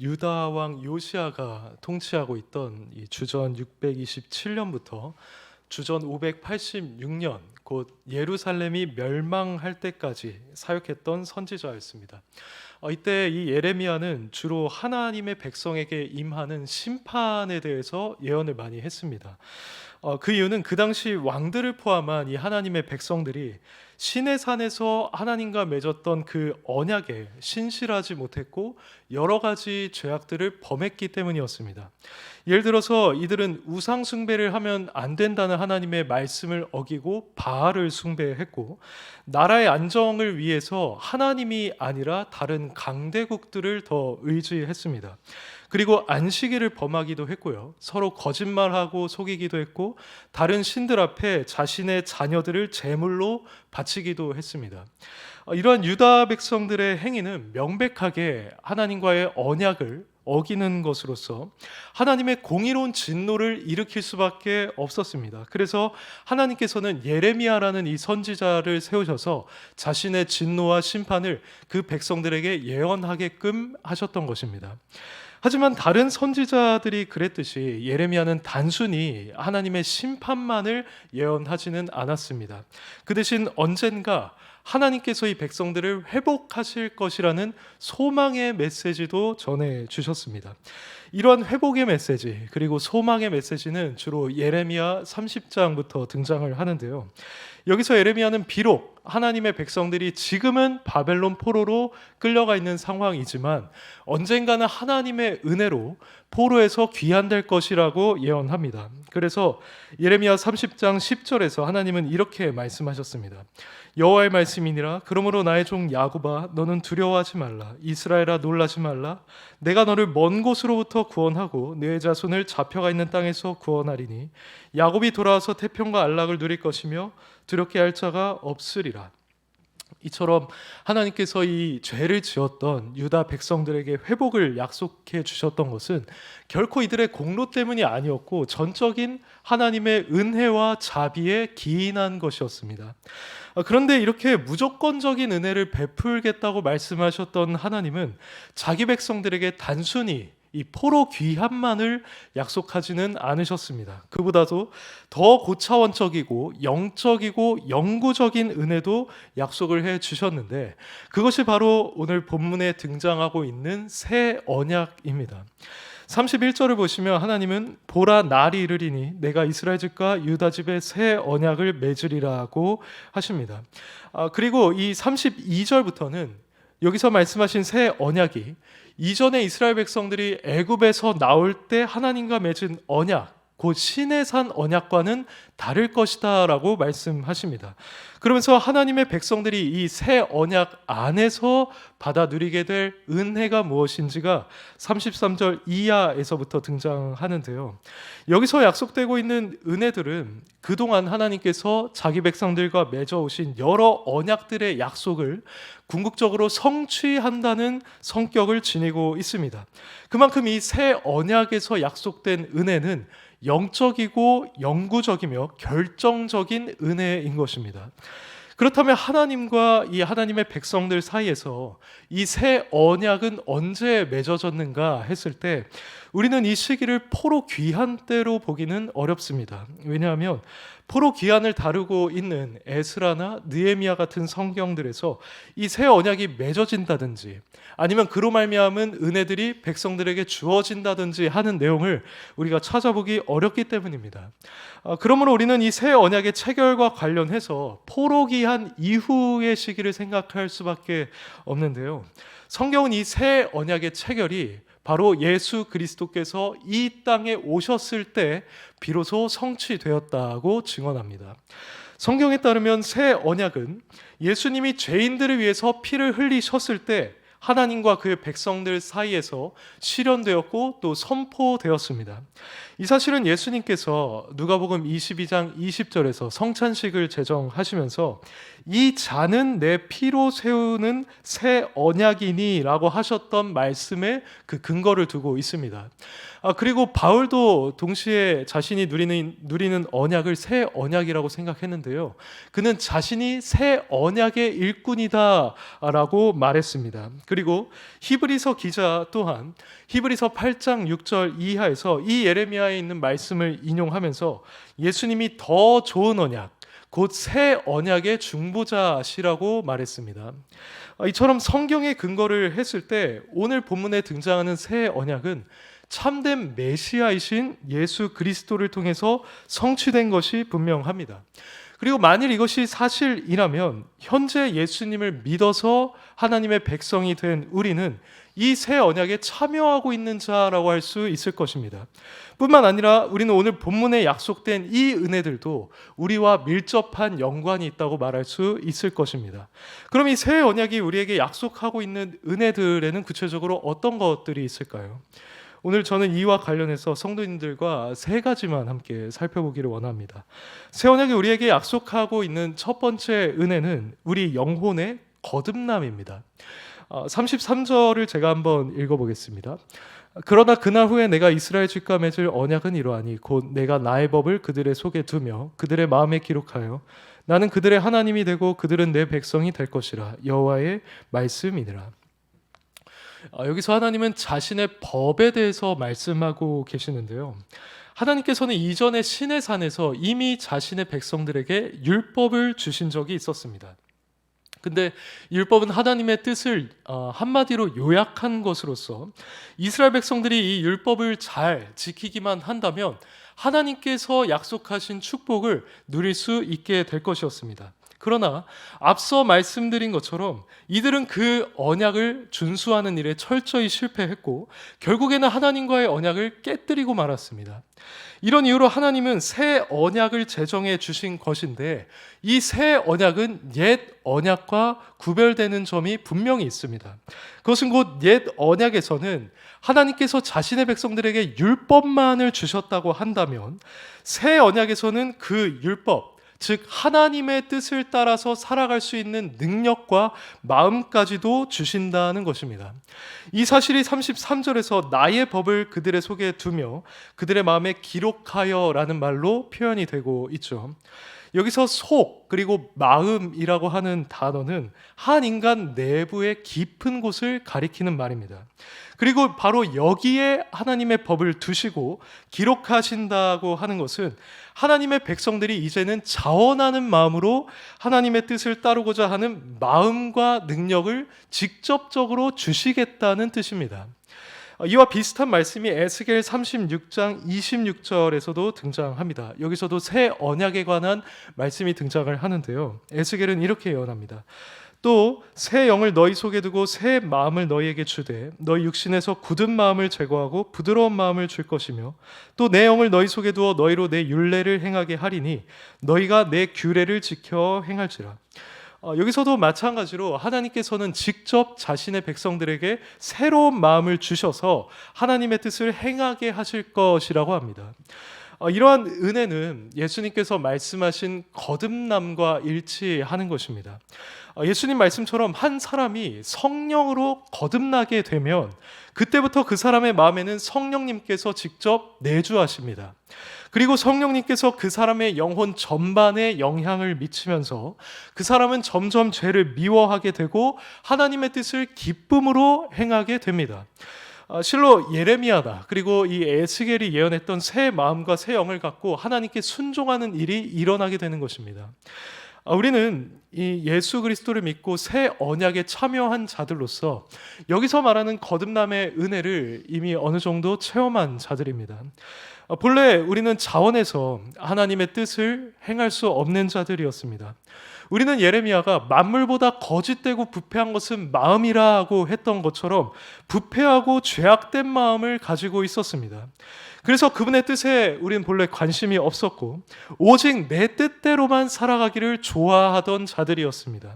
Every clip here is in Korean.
유다 왕 요시아가 통치하고 있던 이 주전 627년부터 주전 586년 곧 예루살렘이 멸망할 때까지 사역했던 선지자였습니다. 이때 이 예레미야는 주로 하나님의 백성에게 임하는 심판에 대해서 예언을 많이 했습니다. 그 이유는 그 당시 왕들을 포함한 이 하나님의 백성들이 시내 산에서 하나님과 맺었던 그 언약에 신실하지 못했고 여러 가지 죄악들을 범했기 때문이었습니다. 예를 들어서 이들은 우상 숭배를 하면 안 된다는 하나님의 말씀을 어기고 바알을 숭배했고, 나라의 안정을 위해서 하나님이 아니라 다른 강대국들을 더 의지했습니다. 그리고 안식일을 범하기도 했고요, 서로 거짓말하고 속이기도 했고, 다른 신들 앞에 자신의 자녀들을 제물로 바치기도 했습니다. 이러한 유다 백성들의 행위는 명백하게 하나님과의 언약을 어기는 것으로서 하나님의 공의로운 진노를 일으킬 수밖에 없었습니다. 그래서 하나님께서는 예레미야라는 이 선지자를 세우셔서 자신의 진노와 심판을 그 백성들에게 예언하게끔 하셨던 것입니다. 하지만 다른 선지자들이 그랬듯이 예레미야는 단순히 하나님의 심판만을 예언하지는 않았습니다. 그 대신 언젠가 하나님께서 이 백성들을 회복하실 것이라는 소망의 메시지도 전해주셨습니다. 이러한 회복의 메시지 그리고 소망의 메시지는 주로 예레미야 30장부터 등장을 하는데요. 여기서 예레미야는 비록 하나님의 백성들이 지금은 바벨론 포로로 끌려가 있는 상황이지만 언젠가는 하나님의 은혜로 포로에서 귀환될 것이라고 예언합니다. 그래서 예레미야 30장 10절에서 하나님은 이렇게 말씀하셨습니다. 여호와의 말씀이니라. 그러므로 나의 종 야곱아, 너는 두려워하지 말라. 이스라엘아, 놀라지 말라. 내가 너를 먼 곳으로부터 구원하고 네 자손을 잡혀가 있는 땅에서 구원하리니 야곱이 돌아와서 태평과 안락을 누릴 것이며 두렵게 할 자가 없으리라. 이처럼 하나님께서 이 죄를 지었던 유다 백성들에게 회복을 약속해 주셨던 것은 결코 이들의 공로 때문이 아니었고 전적인 하나님의 은혜와 자비에 기인한 것이었습니다. 그런데 이렇게 무조건적인 은혜를 베풀겠다고 말씀하셨던 하나님은 자기 백성들에게 단순히 이 포로 귀환만을 약속하지는 않으셨습니다. 그보다도 더 고차원적이고 영적이고 영구적인 은혜도 약속을 해 주셨는데, 그것이 바로 오늘 본문에 등장하고 있는 새 언약입니다. 31절을 보시면 하나님은 보라, 날이 이르리니 내가 이스라엘 집과 유다 집에 새 언약을 맺으리라고 하십니다. 그리고 이 32절부터는 여기서 말씀하신 새 언약이 이전에 이스라엘 백성들이 애굽에서 나올 때 하나님과 맺은 언약, 곧 시내산 언약과는 다를 것이다 라고 말씀하십니다. 그러면서 하나님의 백성들이 이 새 언약 안에서 받아 누리게 될 은혜가 무엇인지가 33절 이하에서부터 등장하는데요. 여기서 약속되고 있는 은혜들은 그동안 하나님께서 자기 백성들과 맺어오신 여러 언약들의 약속을 궁극적으로 성취한다는 성격을 지니고 있습니다. 그만큼 이 새 언약에서 약속된 은혜는 영적이고 영구적이며 결정적인 은혜인 것입니다. 그렇다면 하나님과 이 하나님의 백성들 사이에서 이 새 언약은 언제 맺어졌는가 했을 때 우리는 이 시기를 포로 귀환 때로 보기는 어렵습니다. 왜냐하면 포로 귀환을 다루고 있는 에스라나 느헤미야 같은 성경들에서 이 새 언약이 맺어진다든지 아니면 그로 말미암은 은혜들이 백성들에게 주어진다든지 하는 내용을 우리가 찾아보기 어렵기 때문입니다. 그러므로 우리는 이 새 언약의 체결과 관련해서 포로 귀환 이후의 시기를 생각할 수밖에 없는데요. 성경은 이 새 언약의 체결이 바로 예수 그리스도께서 이 땅에 오셨을 때 비로소 성취되었다고 증언합니다. 성경에 따르면 새 언약은 예수님이 죄인들을 위해서 피를 흘리셨을 때 하나님과 그의 백성들 사이에서 실현되었고 또 선포되었습니다. 이 사실은 예수님께서 누가복음 22장 20절에서 성찬식을 제정하시면서 이 잔은 내 피로 세우는 새 언약이니 라고 하셨던 말씀에 그 근거를 두고 있습니다. 그리고 바울도 동시에 자신이 누리는 언약을 새 언약이라고 생각했는데요. 그는 자신이 새 언약의 일꾼이다 라고 말했습니다. 그리고 히브리서 기자 또한 히브리서 8장 6절 이하에서 이 예레미야에 있는 말씀을 인용하면서 예수님이 더 좋은 언약, 곧 새 언약의 중보자시라고 말했습니다. 이처럼 성경에 근거를 했을 때 오늘 본문에 등장하는 새 언약은 참된 메시아이신 예수 그리스도를 통해서 성취된 것이 분명합니다. 그리고 만일 이것이 사실이라면 현재 예수님을 믿어서 하나님의 백성이 된 우리는 이 새 언약에 참여하고 있는 자라고 할 수 있을 것입니다. 뿐만 아니라 우리는 오늘 본문에 약속된 이 은혜들도 우리와 밀접한 연관이 있다고 말할 수 있을 것입니다. 그럼 이 새 언약이 우리에게 약속하고 있는 은혜들에는 구체적으로 어떤 것들이 있을까요? 오늘 저는 이와 관련해서 성도님들과 세 가지만 함께 살펴보기를 원합니다. 새 언약이 우리에게 약속하고 있는 첫 번째 은혜는 우리 영혼의 거듭남입니다. 33절을 제가 한번 읽어보겠습니다. 그러나 그날 후에 내가 이스라엘 집과 맺을 언약은 이러하니 곧 내가 나의 법을 그들의 속에 두며 그들의 마음에 기록하여 나는 그들의 하나님이 되고 그들은 내 백성이 될 것이라. 여호와의 말씀이니라. 여기서 하나님은 자신의 법에 대해서 말씀하고 계시는데요. 하나님께서는 이전에 시내 산에서 이미 자신의 백성들에게 율법을 주신 적이 있었습니다. 근데 율법은 하나님의 뜻을 한마디로 요약한 것으로서 이스라엘 백성들이 이 율법을 잘 지키기만 한다면 하나님께서 약속하신 축복을 누릴 수 있게 될 것이었습니다. 그러나 앞서 말씀드린 것처럼 이들은 그 언약을 준수하는 일에 철저히 실패했고 결국에는 하나님과의 언약을 깨뜨리고 말았습니다. 이런 이유로 하나님은 새 언약을 제정해 주신 것인데 이 새 언약은 옛 언약과 구별되는 점이 분명히 있습니다. 그것은 곧 옛 언약에서는 하나님께서 자신의 백성들에게 율법만을 주셨다고 한다면 새 언약에서는 그 율법, 즉 하나님의 뜻을 따라서 살아갈 수 있는 능력과 마음까지도 주신다는 것입니다. 이 사실이 33절에서 나의 법을 그들의 속에 두며 그들의 마음에 기록하여 라는 말로 표현이 되고 있죠. 여기서 속 그리고 마음이라고 하는 단어는 한 인간 내부의 깊은 곳을 가리키는 말입니다. 그리고 바로 여기에 하나님의 법을 두시고 기록하신다고 하는 것은 하나님의 백성들이 이제는 자원하는 마음으로 하나님의 뜻을 따르고자 하는 마음과 능력을 직접적으로 주시겠다는 뜻입니다. 이와 비슷한 말씀이 에스겔 36장 26절에서도 등장합니다. 여기서도 새 언약에 관한 말씀이 등장을 하는데요. 에스겔은 이렇게 예언합니다. 또 새 영을 너희 속에 두고 새 마음을 너희에게 주되 너희 육신에서 굳은 마음을 제거하고 부드러운 마음을 줄 것이며 또 내 영을 너희 속에 두어 너희로 내 율례를 행하게 하리니 너희가 내 규례를 지켜 행할지라. 여기서도 마찬가지로 하나님께서는 직접 자신의 백성들에게 새로운 마음을 주셔서 하나님의 뜻을 행하게 하실 것이라고 합니다. 이러한 은혜는 예수님께서 말씀하신 거듭남과 일치하는 것입니다. 예수님 말씀처럼 한 사람이 성령으로 거듭나게 되면 그때부터 그 사람의 마음에는 성령님께서 직접 내주하십니다. 그리고 성령님께서 그 사람의 영혼 전반에 영향을 미치면서 그 사람은 점점 죄를 미워하게 되고 하나님의 뜻을 기쁨으로 행하게 됩니다. 실로 예레미야다 그리고 이 에스겔이 예언했던 새 마음과 새 영을 갖고 하나님께 순종하는 일이 일어나게 되는 것입니다. 우리는 이 예수 그리스도를 믿고 새 언약에 참여한 자들로서 여기서 말하는 거듭남의 은혜를 이미 어느 정도 체험한 자들입니다. 본래 우리는 자원해서 하나님의 뜻을 행할 수 없는 자들이었습니다. 우리는 예레미야가 만물보다 거짓되고 부패한 것은 마음이라고 했던 것처럼 부패하고 죄악된 마음을 가지고 있었습니다. 그래서 그분의 뜻에 우리는 본래 관심이 없었고 오직 내 뜻대로만 살아가기를 좋아하던 자들이었습니다.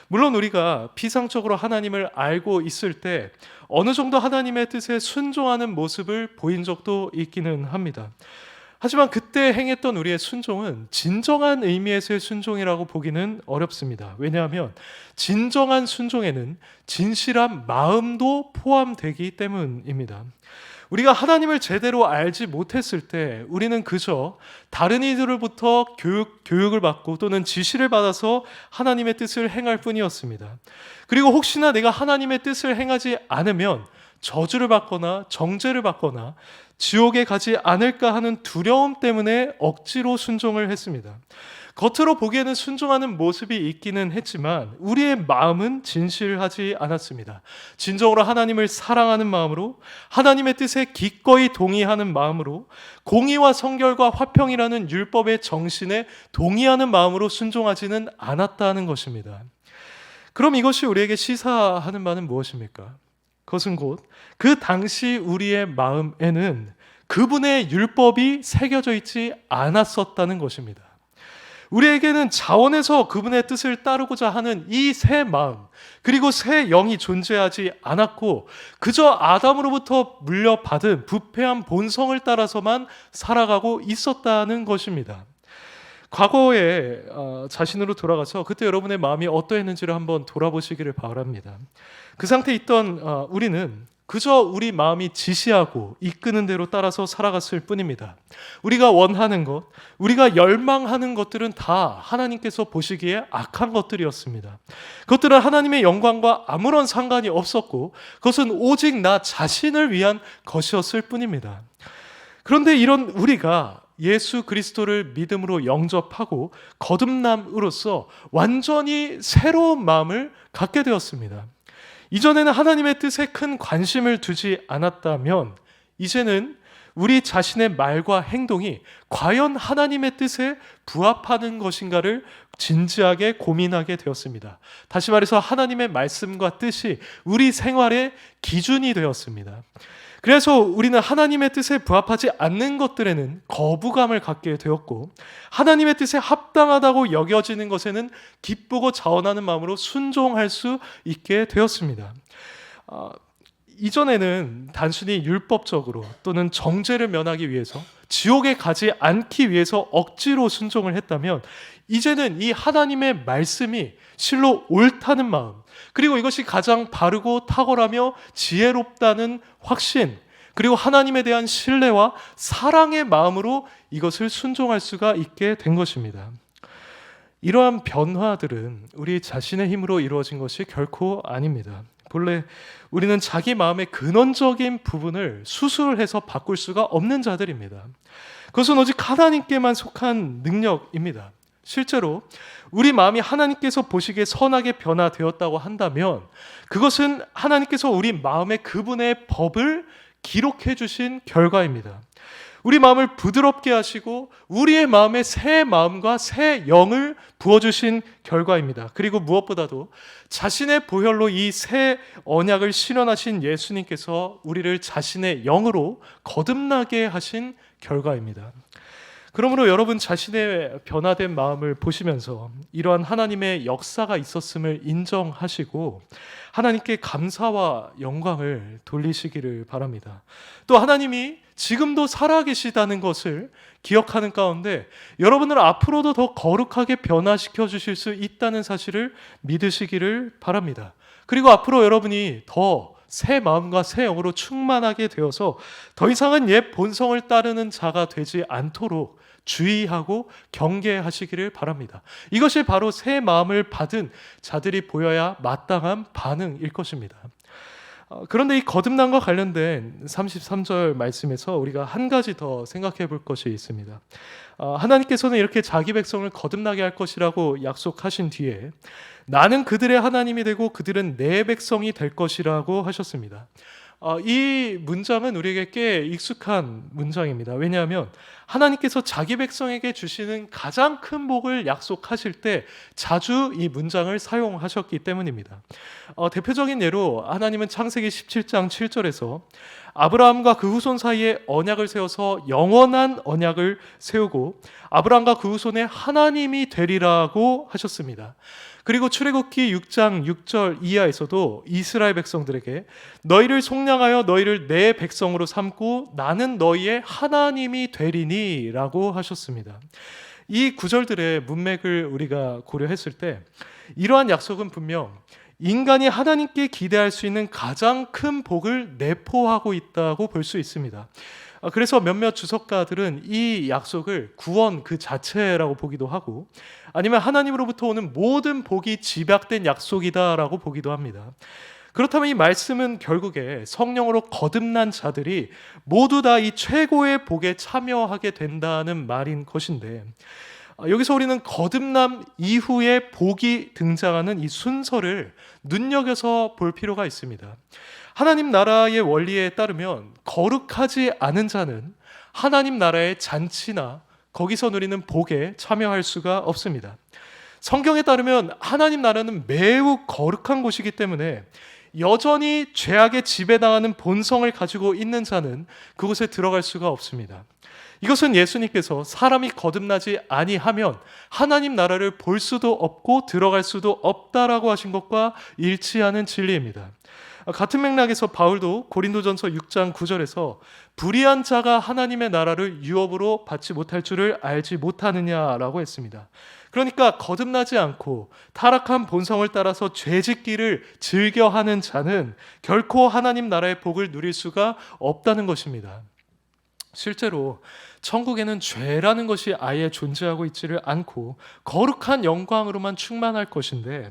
물론 우리가 피상적으로 하나님을 알고 있을 때 어느 정도 하나님의 뜻에 순종하는 모습을 보인 적도 있기는 합니다. 하지만 그때 행했던 우리의 순종은 진정한 의미에서의 순종이라고 보기는 어렵습니다. 왜냐하면 진정한 순종에는 진실한 마음도 포함되기 때문입니다. 우리가 하나님을 제대로 알지 못했을 때 우리는 그저 다른 이들로부터 교육을 받고 또는 지시를 받아서 하나님의 뜻을 행할 뿐이었습니다. 그리고 혹시나 내가 하나님의 뜻을 행하지 않으면 저주를 받거나 정죄를 받거나 지옥에 가지 않을까 하는 두려움 때문에 억지로 순종을 했습니다. 겉으로 보기에는 순종하는 모습이 있기는 했지만 우리의 마음은 진실하지 않았습니다. 진정으로 하나님을 사랑하는 마음으로, 하나님의 뜻에 기꺼이 동의하는 마음으로, 공의와 성결과 화평이라는 율법의 정신에 동의하는 마음으로 순종하지는 않았다는 것입니다. 그럼 이것이 우리에게 시사하는 바는 무엇입니까? 그것은 곧 그 당시 우리의 마음에는 그분의 율법이 새겨져 있지 않았었다는 것입니다. 우리에게는 자원에서 그분의 뜻을 따르고자 하는 이 새 마음, 그리고 새 영이 존재하지 않았고 그저 아담으로부터 물려받은 부패한 본성을 따라서만 살아가고 있었다는 것입니다. 과거에 자신으로 돌아가서 그때 여러분의 마음이 어떠했는지를 한번 돌아보시기를 바랍니다. 그 상태에 있던 우리는 그저 우리 마음이 지시하고 이끄는 대로 따라서 살아갔을 뿐입니다. 우리가 원하는 것, 우리가 열망하는 것들은 다 하나님께서 보시기에 악한 것들이었습니다. 그것들은 하나님의 영광과 아무런 상관이 없었고 그것은 오직 나 자신을 위한 것이었을 뿐입니다. 그런데 이런 우리가 예수 그리스도를 믿음으로 영접하고 거듭남으로써 완전히 새로운 마음을 갖게 되었습니다. 이전에는 하나님의 뜻에 큰 관심을 두지 않았다면 이제는 우리 자신의 말과 행동이 과연 하나님의 뜻에 부합하는 것인가를 진지하게 고민하게 되었습니다. 다시 말해서 하나님의 말씀과 뜻이 우리 생활의 기준이 되었습니다. 그래서 우리는 하나님의 뜻에 부합하지 않는 것들에는 거부감을 갖게 되었고 하나님의 뜻에 합당하다고 여겨지는 것에는 기쁘고 자원하는 마음으로 순종할 수 있게 되었습니다. 이전에는 단순히 율법적으로 또는 정죄를 면하기 위해서 지옥에 가지 않기 위해서 억지로 순종을 했다면 이제는 이 하나님의 말씀이 실로 옳다는 마음, 그리고 이것이 가장 바르고 탁월하며 지혜롭다는 확신, 그리고 하나님에 대한 신뢰와 사랑의 마음으로 이것을 순종할 수가 있게 된 것입니다. 이러한 변화들은 우리 자신의 힘으로 이루어진 것이 결코 아닙니다. 본래 우리는 자기 마음의 근원적인 부분을 수술해서 바꿀 수가 없는 자들입니다. 그것은 오직 하나님께만 속한 능력입니다. 실제로 우리 마음이 하나님께서 보시기에 선하게 변화되었다고 한다면 그것은 하나님께서 우리 마음에 그분의 법을 기록해 주신 결과입니다. 우리 마음을 부드럽게 하시고 우리의 마음에 새 마음과 새 영을 부어주신 결과입니다. 그리고 무엇보다도 자신의 보혈로 이 새 언약을 실현하신 예수님께서 우리를 자신의 영으로 거듭나게 하신 결과입니다. 그러므로 여러분 자신의 변화된 마음을 보시면서 이러한 하나님의 역사가 있었음을 인정하시고 하나님께 감사와 영광을 돌리시기를 바랍니다. 또 하나님이 지금도 살아계시다는 것을 기억하는 가운데 여러분을 앞으로도 더 거룩하게 변화시켜 주실 수 있다는 사실을 믿으시기를 바랍니다. 그리고 앞으로 여러분이 더 새 마음과 새 영으로 충만하게 되어서 더 이상은 옛 본성을 따르는 자가 되지 않도록 주의하고 경계하시기를 바랍니다. 이것이 바로 새 마음을 받은 자들이 보여야 마땅한 반응일 것입니다. 그런데 이 거듭남과 관련된 33절 말씀에서 우리가 한 가지 더 생각해 볼 것이 있습니다. 하나님께서는 이렇게 자기 백성을 거듭나게 할 것이라고 약속하신 뒤에 나는 그들의 하나님이 되고 그들은 내 백성이 될 것이라고 하셨습니다. 이 문장은 우리에게 꽤 익숙한 문장입니다. 왜냐하면 하나님께서 자기 백성에게 주시는 가장 큰 복을 약속하실 때 자주 이 문장을 사용하셨기 때문입니다. 대표적인 예로 하나님은 창세기 17장 7절에서 아브라함과 그 후손 사이에 언약을 세워서 영원한 언약을 세우고 아브라함과 그 후손의 하나님이 되리라고 하셨습니다. 그리고 출애굽기 6장 6절 이하에서도 이스라엘 백성들에게 너희를 속량하여 너희를 내 백성으로 삼고 나는 너희의 하나님이 되리니 라고 하셨습니다. 이 구절들의 문맥을 우리가 고려했을 때 이러한 약속은 분명 인간이 하나님께 기대할 수 있는 가장 큰 복을 내포하고 있다고 볼 수 있습니다. 그래서 몇몇 주석가들은 이 약속을 구원 그 자체라고 보기도 하고, 아니면 하나님으로부터 오는 모든 복이 집약된 약속이다라고 보기도 합니다. 그렇다면 이 말씀은 결국에 성령으로 거듭난 자들이 모두 다 이 최고의 복에 참여하게 된다는 말인 것인데, 여기서 우리는 거듭남 이후에 복이 등장하는 이 순서를 눈여겨서 볼 필요가 있습니다. 하나님 나라의 원리에 따르면 거룩하지 않은 자는 하나님 나라의 잔치나 거기서 누리는 복에 참여할 수가 없습니다. 성경에 따르면 하나님 나라는 매우 거룩한 곳이기 때문에 여전히 죄악에 지배당하는 본성을 가지고 있는 자는 그곳에 들어갈 수가 없습니다. 이것은 예수님께서 사람이 거듭나지 아니하면 하나님 나라를 볼 수도 없고 들어갈 수도 없다라고 하신 것과 일치하는 진리입니다. 같은 맥락에서 바울도 고린도전서 6장 9절에서 불의한 자가 하나님의 나라를 유업으로 받지 못할 줄을 알지 못하느냐라고 했습니다. 그러니까 거듭나지 않고 타락한 본성을 따라서 죄짓기를 즐겨하는 자는 결코 하나님 나라의 복을 누릴 수가 없다는 것입니다. 실제로 천국에는 죄라는 것이 아예 존재하고 있지를 않고 거룩한 영광으로만 충만할 것인데,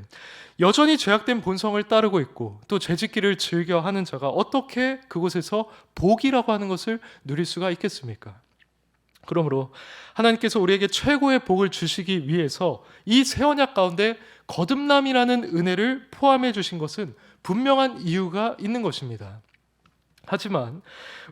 여전히 죄악된 본성을 따르고 있고 또 죄짓기를 즐겨하는 자가 어떻게 그곳에서 복이라고 하는 것을 누릴 수가 있겠습니까? 그러므로 하나님께서 우리에게 최고의 복을 주시기 위해서 이 새 언약 가운데 거듭남이라는 은혜를 포함해 주신 것은 분명한 이유가 있는 것입니다. 하지만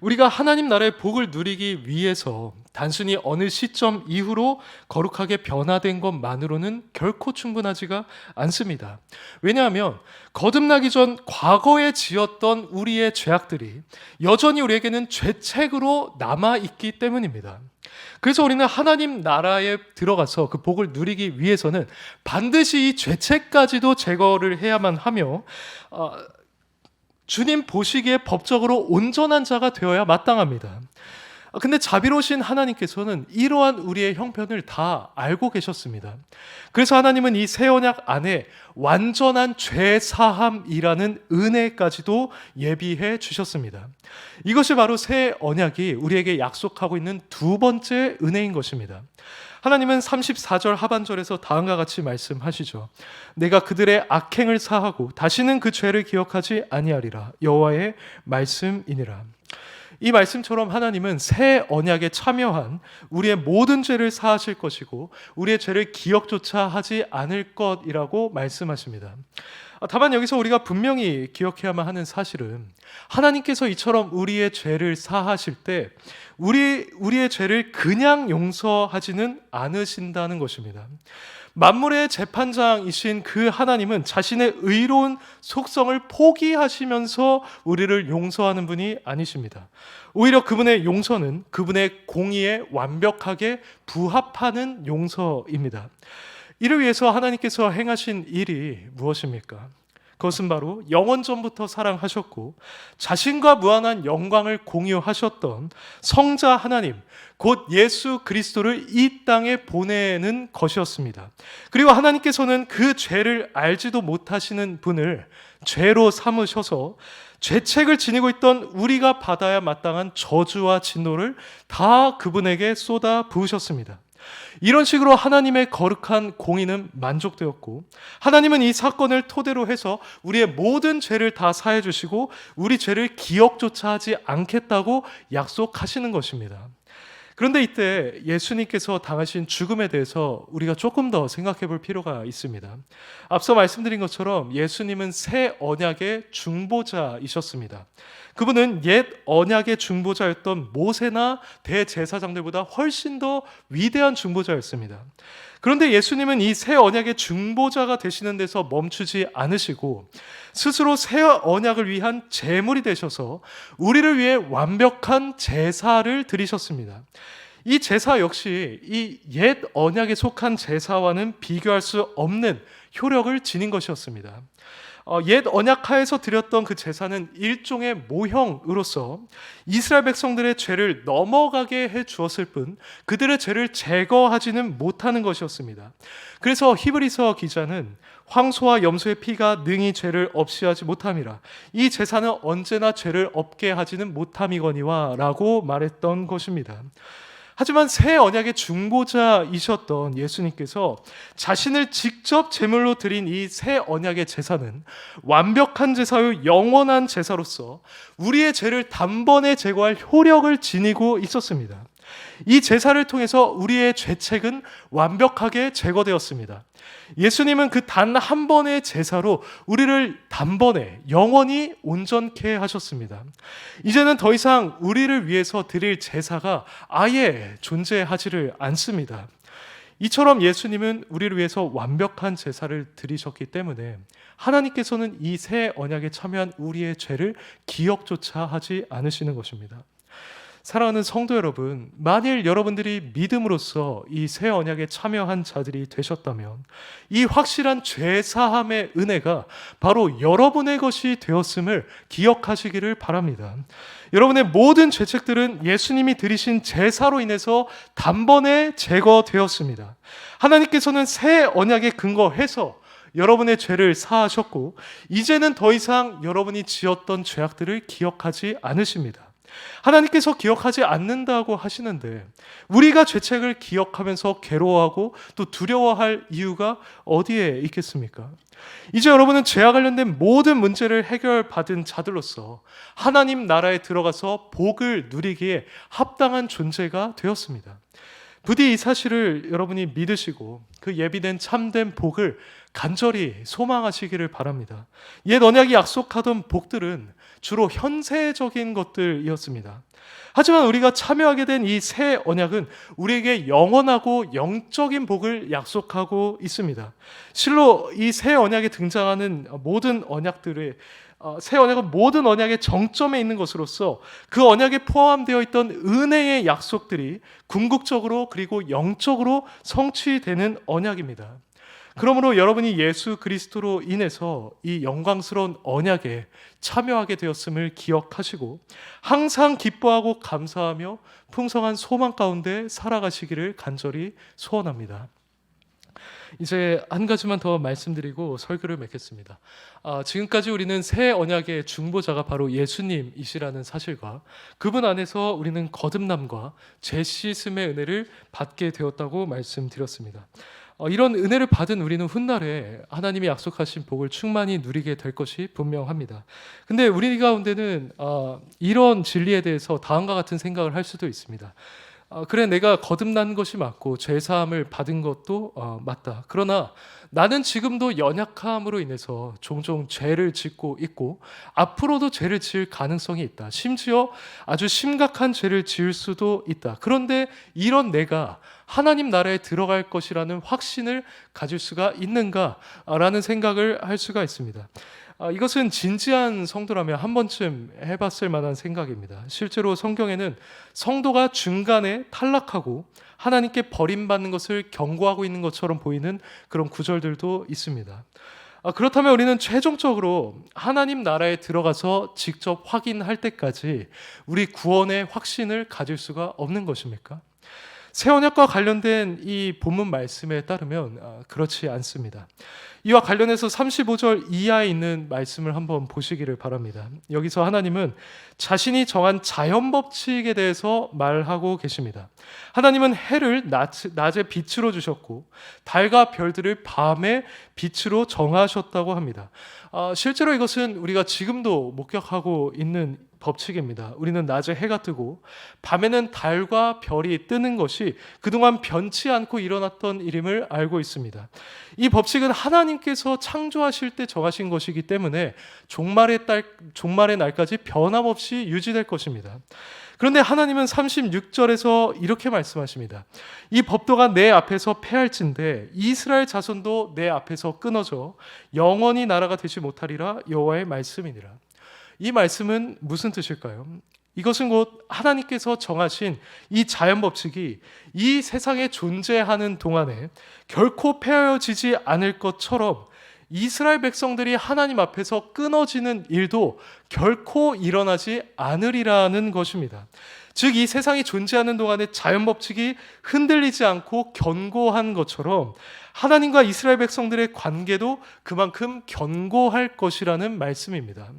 우리가 하나님 나라의 복을 누리기 위해서 단순히 어느 시점 이후로 거룩하게 변화된 것만으로는 결코 충분하지가 않습니다. 왜냐하면 거듭나기 전 과거에 지었던 우리의 죄악들이 여전히 우리에게는 죄책으로 남아있기 때문입니다. 그래서 우리는 하나님 나라에 들어가서 그 복을 누리기 위해서는 반드시 이 죄책까지도 제거를 해야만 하며 주님 보시기에 법적으로 온전한 자가 되어야 마땅합니다. 근데 자비로우신 하나님께서는 이러한 우리의 형편을 다 알고 계셨습니다. 그래서 하나님은 이 새 언약 안에 완전한 죄 사함이라는 은혜까지도 예비해 주셨습니다. 이것이 바로 새 언약이 우리에게 약속하고 있는 두 번째 은혜인 것입니다. 하나님은 34절 하반절에서 다음과 같이 말씀하시죠. 내가 그들의 악행을 사하고 다시는 그 죄를 기억하지 아니하리라. 여호와의 말씀이니라. 이 말씀처럼 하나님은 새 언약에 참여한 우리의 모든 죄를 사하실 것이고 우리의 죄를 기억조차 하지 않을 것이라고 말씀하십니다. 다만 여기서 우리가 분명히 기억해야만 하는 사실은 하나님께서 이처럼 우리의 죄를 사하실 때 우리의 죄를 그냥 용서하지는 않으신다는 것입니다. 만물의 재판장이신 그 하나님은 자신의 의로운 속성을 포기하시면서 우리를 용서하는 분이 아니십니다. 오히려 그분의 용서는 그분의 공의에 완벽하게 부합하는 용서입니다. 이를 위해서 하나님께서 행하신 일이 무엇입니까? 그것은 바로 영원전부터 사랑하셨고 자신과 무한한 영광을 공유하셨던 성자 하나님, 곧 예수 그리스도를 이 땅에 보내는 것이었습니다. 그리고 하나님께서는 그 죄를 알지도 못하시는 분을 죄로 삼으셔서 죄책을 지니고 있던 우리가 받아야 마땅한 저주와 진노를 다 그분에게 쏟아 부으셨습니다. 이런 식으로 하나님의 거룩한 공의는 만족되었고 하나님은 이 사건을 토대로 해서 우리의 모든 죄를 다 사해 주시고 우리 죄를 기억조차 하지 않겠다고 약속하시는 것입니다. 그런데 이때 예수님께서 당하신 죽음에 대해서 우리가 조금 더 생각해 볼 필요가 있습니다. 앞서 말씀드린 것처럼 예수님은 새 언약의 중보자이셨습니다. 그분은 옛 언약의 중보자였던 모세나 대제사장들보다 훨씬 더 위대한 중보자였습니다. 그런데 예수님은 이 새 언약의 중보자가 되시는 데서 멈추지 않으시고 스스로 새 언약을 위한 제물이 되셔서 우리를 위해 완벽한 제사를 드리셨습니다. 이 제사 역시 이 옛 언약에 속한 제사와는 비교할 수 없는 효력을 지닌 것이었습니다. 옛 언약하에서 드렸던 그 제사는 일종의 모형으로서 이스라엘 백성들의 죄를 넘어가게 해 주었을 뿐 그들의 죄를 제거하지는 못하는 것이었습니다. 그래서 히브리서 기자는 황소와 염소의 피가 능히 죄를 없이 하지 못함이라, 이 제사는 언제나 죄를 없게 하지는 못함이거니와 라고 말했던 것입니다. 하지만 새 언약의 중보자이셨던 예수님께서 자신을 직접 제물로 드린 이 새 언약의 제사는 완벽한 제사요 영원한 제사로서 우리의 죄를 단번에 제거할 효력을 지니고 있었습니다. 이 제사를 통해서 우리의 죄책은 완벽하게 제거되었습니다. 예수님은 그 단 한 번의 제사로 우리를 단번에 영원히 온전케 하셨습니다. 이제는 더 이상 우리를 위해서 드릴 제사가 아예 존재하지를 않습니다. 이처럼 예수님은 우리를 위해서 완벽한 제사를 드리셨기 때문에 하나님께서는 이 새 언약에 참여한 우리의 죄를 기억조차 하지 않으시는 것입니다. 사랑하는 성도 여러분, 만일 여러분들이 믿음으로써 이 새 언약에 참여한 자들이 되셨다면 이 확실한 죄사함의 은혜가 바로 여러분의 것이 되었음을 기억하시기를 바랍니다. 여러분의 모든 죄책들은 예수님이 드리신 제사로 인해서 단번에 제거되었습니다. 하나님께서는 새 언약에 근거해서 여러분의 죄를 사하셨고 이제는 더 이상 여러분이 지었던 죄악들을 기억하지 않으십니다. 하나님께서 기억하지 않는다고 하시는데 우리가 죄책을 기억하면서 괴로워하고 또 두려워할 이유가 어디에 있겠습니까? 이제 여러분은 죄와 관련된 모든 문제를 해결받은 자들로서 하나님 나라에 들어가서 복을 누리기에 합당한 존재가 되었습니다. 부디 이 사실을 여러분이 믿으시고 그 예비된 참된 복을 간절히 소망하시기를 바랍니다. 옛 언약이 약속하던 복들은 주로 현세적인 것들이었습니다. 하지만 우리가 참여하게 된 이 새 언약은 우리에게 영원하고 영적인 복을 약속하고 있습니다. 실로 이 새 언약에 등장하는 모든 언약들의 새 언약은 모든 언약의 정점에 있는 것으로서 그 언약에 포함되어 있던 은혜의 약속들이 궁극적으로 그리고 영적으로 성취되는 언약입니다. 그러므로 여러분이 예수 그리스도로 인해서 이 영광스러운 언약에 참여하게 되었음을 기억하시고 항상 기뻐하고 감사하며 풍성한 소망 가운데 살아가시기를 간절히 소원합니다. 이제 한 가지만 더 말씀드리고 설교를 맺겠습니다. 지금까지 우리는 새 언약의 중보자가 바로 예수님이시라는 사실과 그분 안에서 우리는 거듭남과 재씻음의 은혜를 받게 되었다고 말씀드렸습니다. 이런 은혜를 받은 우리는 훗날에 하나님이 약속하신 복을 충만히 누리게 될 것이 분명합니다. 근데 우리 가운데는 이런 진리에 대해서 다음과 같은 생각을 할 수도 있습니다. 그래, 내가 거듭난 것이 맞고 죄사함을 받은 것도 맞다. 그러나 나는 지금도 연약함으로 인해서 종종 죄를 짓고 있고 앞으로도 죄를 지을 가능성이 있다. 심지어 아주 심각한 죄를 지을 수도 있다. 그런데 이런 내가 하나님 나라에 들어갈 것이라는 확신을 가질 수가 있는가라는 생각을 할 수가 있습니다. 이것은 진지한 성도라면 한 번쯤 해봤을 만한 생각입니다. 실제로 성경에는 성도가 중간에 탈락하고 하나님께 버림받는 것을 경고하고 있는 것처럼 보이는 그런 구절들도 있습니다. 그렇다면 우리는 최종적으로 하나님 나라에 들어가서 직접 확인할 때까지 우리 구원의 확신을 가질 수가 없는 것입니까? 새 언약과 관련된 이 본문 말씀에 따르면 그렇지 않습니다. 이와 관련해서 35절 이하에 있는 말씀을 한번 보시기를 바랍니다. 여기서 하나님은 자신이 정한 자연 법칙에 대해서 말하고 계십니다. 하나님은 해를 낮에 빛으로 주셨고 달과 별들을 밤에 빛으로 정하셨다고 합니다. 실제로 이것은 우리가 지금도 목격하고 있는 법칙입니다. 우리는 낮에 해가 뜨고 밤에는 달과 별이 뜨는 것이 그동안 변치 않고 일어났던 일임을 알고 있습니다. 이 법칙은 하나님께서 창조하실 때 정하신 것이기 때문에 종말의 날까지 변함없이 유지될 것입니다. 그런데 하나님은 36절에서 이렇게 말씀하십니다. 이 법도가 내 앞에서 패할진대 이스라엘 자손도 내 앞에서 끊어져 영원히 나라가 되지 못하리라 여호와의 말씀이니라. 이 말씀은 무슨 뜻일까요? 이것은 곧 하나님께서 정하신 이 자연 법칙이 이 세상에 존재하는 동안에 결코 폐하여지지 않을 것처럼 이스라엘 백성들이 하나님 앞에서 끊어지는 일도 결코 일어나지 않으리라는 것입니다. 즉, 이 세상이 존재하는 동안에 자연 법칙이 흔들리지 않고 견고한 것처럼 하나님과 이스라엘 백성들의 관계도 그만큼 견고할 것이라는 말씀입니다.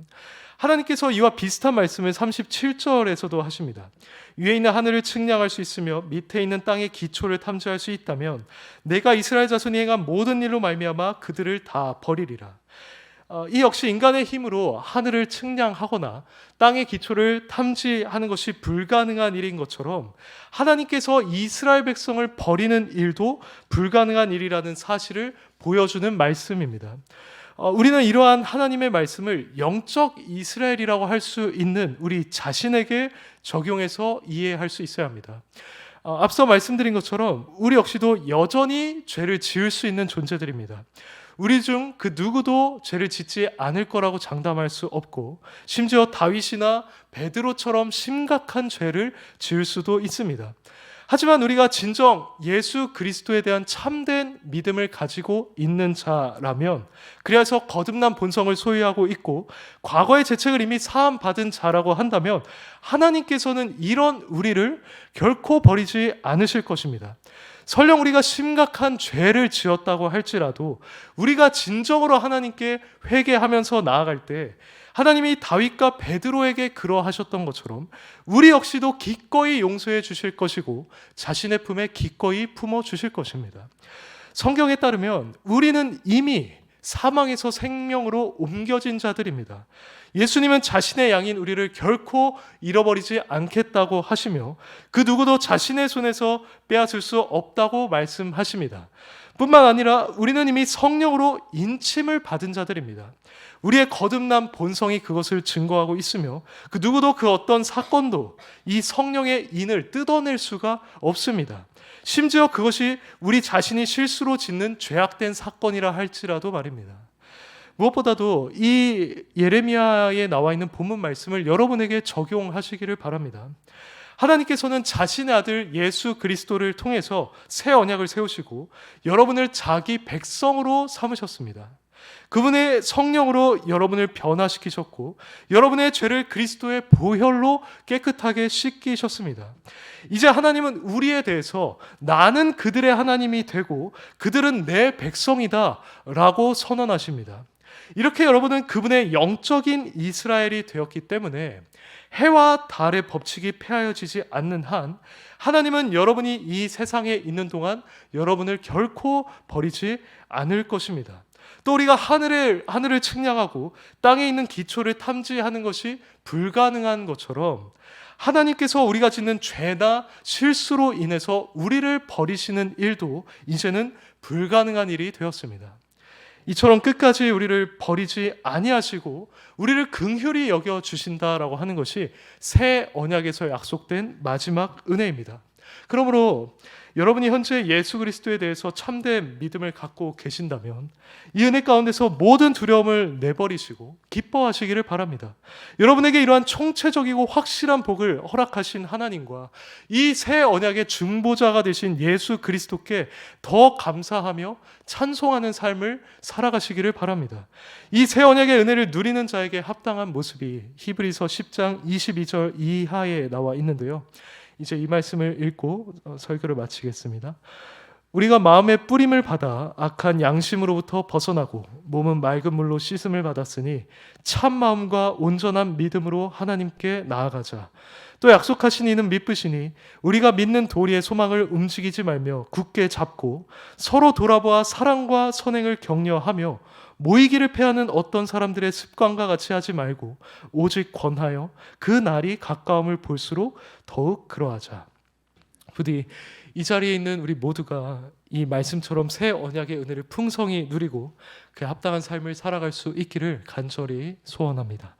하나님께서 이와 비슷한 말씀을 37절에서도 하십니다. 위에 있는 하늘을 측량할 수 있으며 밑에 있는 땅의 기초를 탐지할 수 있다면 내가 이스라엘 자손이 행한 모든 일로 말미암아 그들을 다 버리리라. 이 역시 인간의 힘으로 하늘을 측량하거나 땅의 기초를 탐지하는 것이 불가능한 일인 것처럼 하나님께서 이스라엘 백성을 버리는 일도 불가능한 일이라는 사실을 보여주는 말씀입니다. 우리는 이러한 하나님의 말씀을 영적 이스라엘이라고 할 수 있는 우리 자신에게 적용해서 이해할 수 있어야 합니다. 앞서 말씀드린 것처럼 우리 역시도 여전히 죄를 지을 수 있는 존재들입니다. 우리 중 그 누구도 죄를 짓지 않을 거라고 장담할 수 없고 심지어 다윗이나 베드로처럼 심각한 죄를 지을 수도 있습니다. 하지만 우리가 진정 예수 그리스도에 대한 참된 믿음을 가지고 있는 자라면, 그래서 거듭난 본성을 소유하고 있고 과거의 죄책을 이미 사함 받은 자라고 한다면 하나님께서는 이런 우리를 결코 버리지 않으실 것입니다. 설령 우리가 심각한 죄를 지었다고 할지라도 우리가 진정으로 하나님께 회개하면서 나아갈 때 하나님이 다윗과 베드로에게 그러하셨던 것처럼 우리 역시도 기꺼이 용서해 주실 것이고 자신의 품에 기꺼이 품어 주실 것입니다. 성경에 따르면 우리는 이미 사망에서 생명으로 옮겨진 자들입니다. 예수님은 자신의 양인 우리를 결코 잃어버리지 않겠다고 하시며 그 누구도 자신의 손에서 빼앗을 수 없다고 말씀하십니다. 뿐만 아니라 우리는 이미 성령으로 인침을 받은 자들입니다. 우리의 거듭난 본성이 그것을 증거하고 있으며 그 누구도 그 어떤 사건도 이 성령의 인을 뜯어낼 수가 없습니다. 심지어 그것이 우리 자신이 실수로 짓는 죄악된 사건이라 할지라도 말입니다. 무엇보다도 이 예레미야에 나와 있는 본문 말씀을 여러분에게 적용하시기를 바랍니다. 하나님께서는 자신의 아들 예수 그리스도를 통해서 새 언약을 세우시고 여러분을 자기 백성으로 삼으셨습니다. 그분의 성령으로 여러분을 변화시키셨고 여러분의 죄를 그리스도의 보혈로 깨끗하게 씻기셨습니다. 이제 하나님은 우리에 대해서 나는 그들의 하나님이 되고 그들은 내 백성이다 라고 선언하십니다. 이렇게 여러분은 그분의 영적인 이스라엘이 되었기 때문에 해와 달의 법칙이 폐하여지지 않는 한 하나님은 여러분이 이 세상에 있는 동안 여러분을 결코 버리지 않을 것입니다. 또 우리가 하늘을 측량하고 땅에 있는 기초를 탐지하는 것이 불가능한 것처럼 하나님께서 우리가 짓는 죄나 실수로 인해서 우리를 버리시는 일도 이제는 불가능한 일이 되었습니다. 이처럼 끝까지 우리를 버리지 아니하시고 우리를 긍휼히 여겨 주신다라고 하는 것이 새 언약에서 약속된 마지막 은혜입니다. 그러므로 여러분이 현재 예수 그리스도에 대해서 참된 믿음을 갖고 계신다면 이 은혜 가운데서 모든 두려움을 내버리시고 기뻐하시기를 바랍니다. 여러분에게 이러한 총체적이고 확실한 복을 허락하신 하나님과 이 새 언약의 중보자가 되신 예수 그리스도께 더 감사하며 찬송하는 삶을 살아가시기를 바랍니다. 이 새 언약의 은혜를 누리는 자에게 합당한 모습이 히브리서 10장 22절 이하에 나와 있는데요. 이제 이 말씀을 읽고 설교를 마치겠습니다. 우리가 마음의 뿌림을 받아 악한 양심으로부터 벗어나고 몸은 맑은 물로 씻음을 받았으니 참 마음과 온전한 믿음으로 하나님께 나아가자. 또 약속하신 이는 미쁘시니 우리가 믿는 도리의 소망을 움직이지 말며 굳게 잡고 서로 돌아보아 사랑과 선행을 격려하며 모이기를 패하는 어떤 사람들의 습관과 같이 하지 말고 오직 권하여 그 날이 가까움을 볼수록 더욱 그러하자. 부디 이 자리에 있는 우리 모두가 이 말씀처럼 새 언약의 은혜를 풍성히 누리고 그 합당한 삶을 살아갈 수 있기를 간절히 소원합니다.